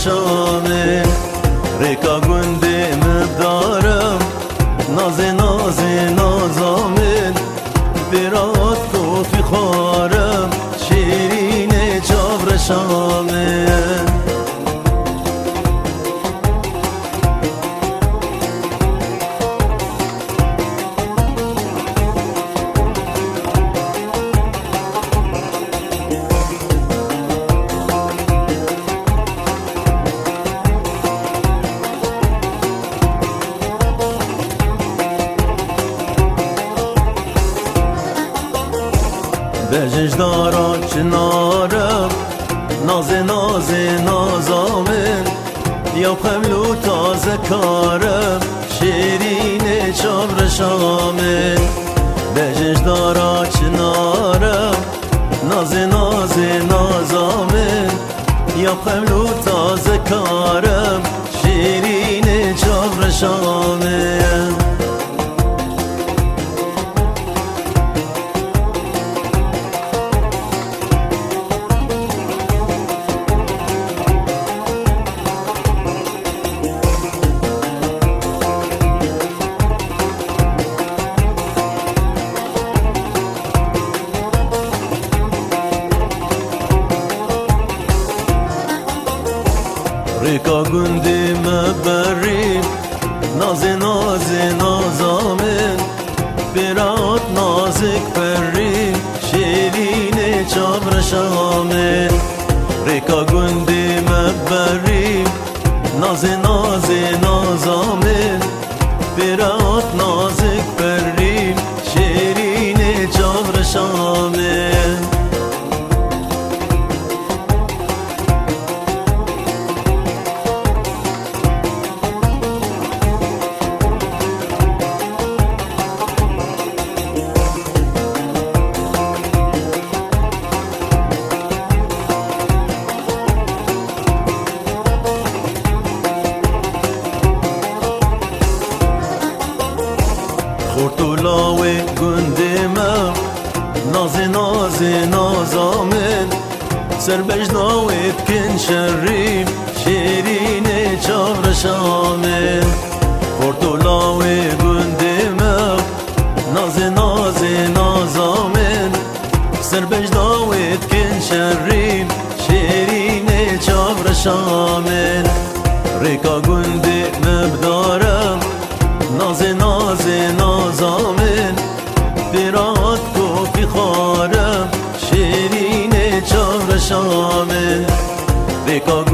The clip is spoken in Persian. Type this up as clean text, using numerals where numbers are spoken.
شامه ریکا گنده مدارم نازه نازه نازامن برات کوفی خارم شیرین چابر شامه بجشدارا چنارم نازه نازه نازامن یا قبلو تازه کارم شیرین چابر شامن بجشدارا چنارم نازه نازه نازامن یا قبلو تازه کارم شیرین چابر شامن ریکا گندی مبریم نازه نازه نازامن برات نازک پریم شیرین چابر شامن ریکا گندی مبریم نازه نازه نازامن برات نازک پریم شیرین چابر شامن خورتولاوی گنده ما نازه نازه نازامن سر بجناویت کن شریم شیرین چابر شامن خورتولاوی گنده ما نازه نازه نازامن سر بجناویت کن شریم شیرین چابر شامن ریکا گنده مبدارم نازه نازه نازامن برات کوفی خارم شیرین چابر شامن ریکا